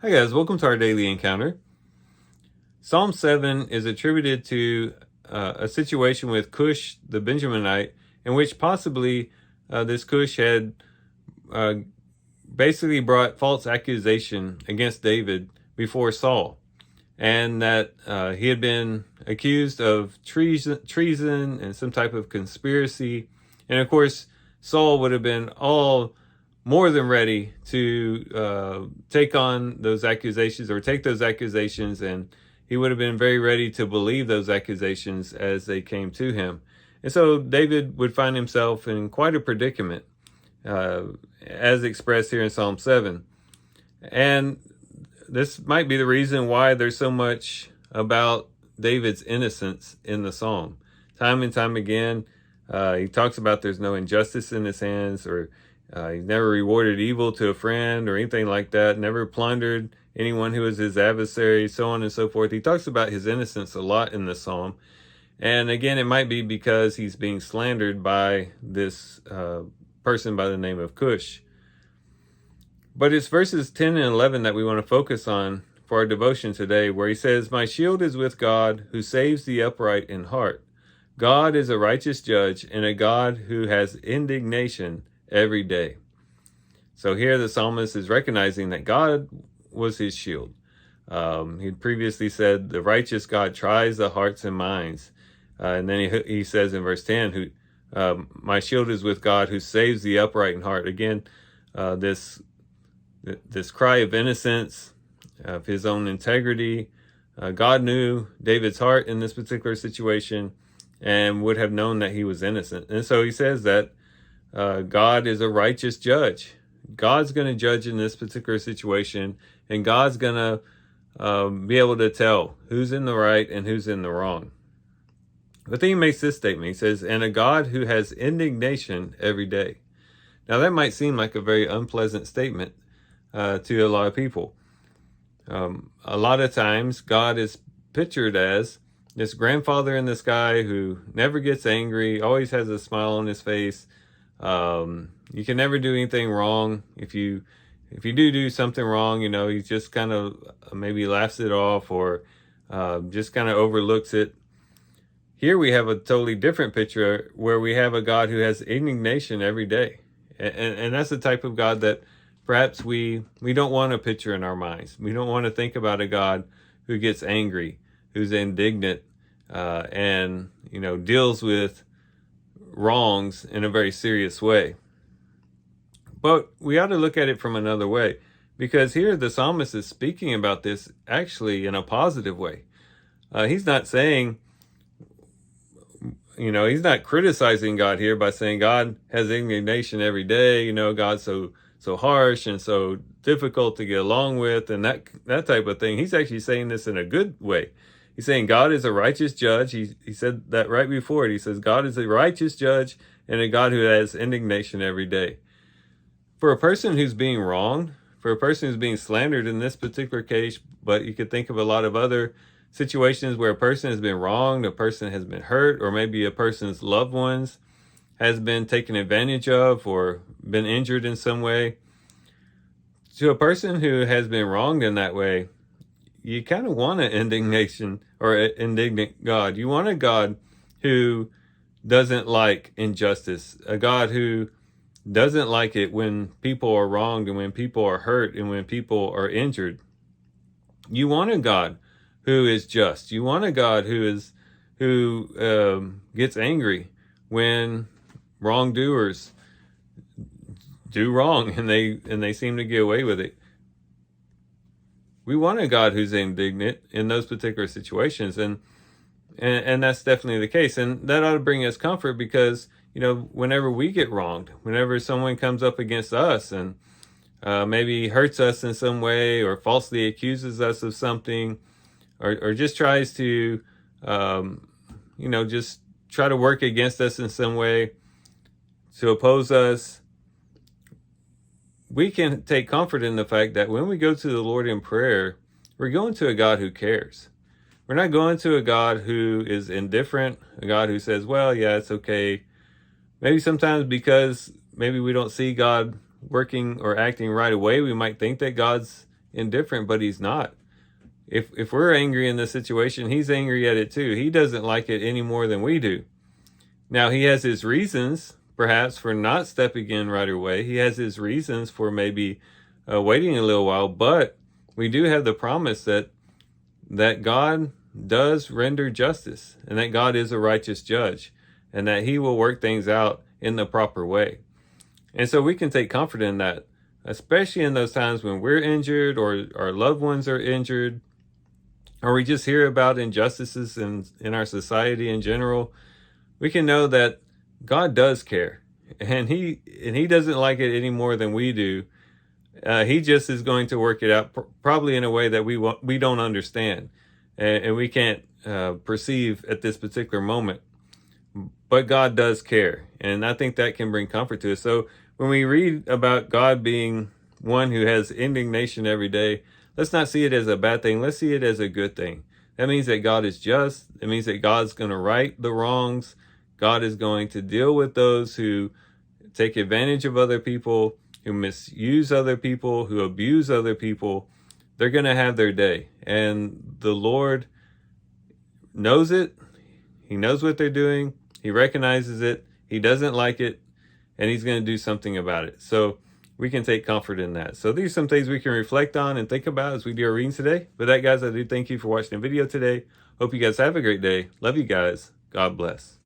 Hi guys, welcome to our daily encounter. Psalm 7 is attributed to a situation with Cush the Benjaminite, in which possibly this Cush had uh, basically brought false accusation against David before Saul, and that he had been accused of treason and some type of conspiracy. And of course, Saul would have been all more than ready to take on those accusations, or take those accusations, and he would have been very ready to believe those accusations as they came to him. And so David would find himself in quite a predicament, as expressed here in Psalm 7. And this might be the reason why there's so much about David's innocence in the psalm. Time and time again, he talks about there's no injustice in his hands, or he's never rewarded evil to a friend or anything like that, never plundered anyone who was his adversary, so on and so forth. He talks about his innocence a lot in the psalm. And again, it might be because he's being slandered by this person by the name of Cush. But it's verses 10 and 11 that we want to focus on for our devotion today, where he says, "My shield is with God, who saves the upright in heart. God is a righteous judge, and a God who has indignation every day." So here the psalmist is recognizing that God was his shield. He previously said the righteous God tries the hearts and minds. And then he says in verse 10, my shield is with God who saves the upright in heart. Again, this cry of innocence, of his own integrity. God knew David's heart in this particular situation and would have known that he was innocent. And so he says that God is a righteous judge. God's going to judge in this particular situation, and God's going to be able to tell who's in the right and who's in the wrong. But then he makes this statement. He says, "And a God who has indignation every day." Now that might seem like a very unpleasant statement to a lot of people. A lot of times God is pictured as this grandfather in the sky who never gets angry, always has a smile on his face. You can never do anything wrong. If you do something wrong, he just kind of maybe laughs it off, or just kind of overlooks it. Here we have a totally different picture, where we have a God who has indignation every day. And that's the type of God that perhaps we don't want to picture in our minds. We don't want to think about a God who gets angry, who's indignant, and deals with wrongs in a very serious way. But we ought to look at it from another way, because here the psalmist is speaking about this actually in a positive way. He's not saying, he's not criticizing God here by saying God has indignation every day. God's so harsh and so difficult to get along with, and that type of thing. He's actually saying this in a good way. He's saying God is a righteous judge. He said that right before it. He says God is a righteous judge and a God who has indignation every day. For a person who's being wronged, for a person who's being slandered in this particular case, but you could think of a lot of other situations where a person has been wronged, a person has been hurt, or maybe a person's loved ones has been taken advantage of or been injured in some way. To a person who has been wronged in that way, you kind of want an indignation or an indignant God. You want a God who doesn't like injustice, a God who doesn't like it when people are wronged and when people are hurt and when people are injured. You want a God who is just. You want a God who gets angry when wrongdoers do wrong and they seem to get away with it. We want a God who's indignant in those particular situations, and that's definitely the case. And that ought to bring us comfort, because whenever we get wronged, whenever someone comes up against us and maybe hurts us in some way, or falsely accuses us of something, or just tries to just try to work against us in some way, to oppose us, we can take comfort in the fact that when we go to the Lord in prayer, we're going to a God who cares. We're not going to a God who is indifferent, a God who says, well, yeah, it's okay. Maybe sometimes because maybe we don't see God working or acting right away, we might think that God's indifferent, but he's not. If we're angry in this situation, he's angry at it too. He doesn't like it any more than we do. Now, he has his reasons, perhaps, for not stepping in right away. He has his reasons for maybe waiting a little while, but we do have the promise that God does render justice, and that God is a righteous judge, and that he will work things out in the proper way. And so we can take comfort in that, especially in those times when we're injured or our loved ones are injured, or we just hear about injustices in our society in general. We can know that God does care, and he doesn't like it any more than we do. He just is going to work it out probably in a way that we don't understand, and we can't perceive at this particular moment. But God does care, and I think that can bring comfort to us. So when we read about God being one who has indignation every day, let's not see it as a bad thing. Let's see it as a good thing. That means that God is just. It means that God's going to right the wrongs. God is going to deal with those who take advantage of other people, who misuse other people, who abuse other people. They're going to have their day. And the Lord knows it. He knows what they're doing. He recognizes it. He doesn't like it. And he's going to do something about it. So we can take comfort in that. So these are some things we can reflect on and think about as we do our readings today. With that, guys, I do thank you for watching the video today. Hope you guys have a great day. Love you guys. God bless.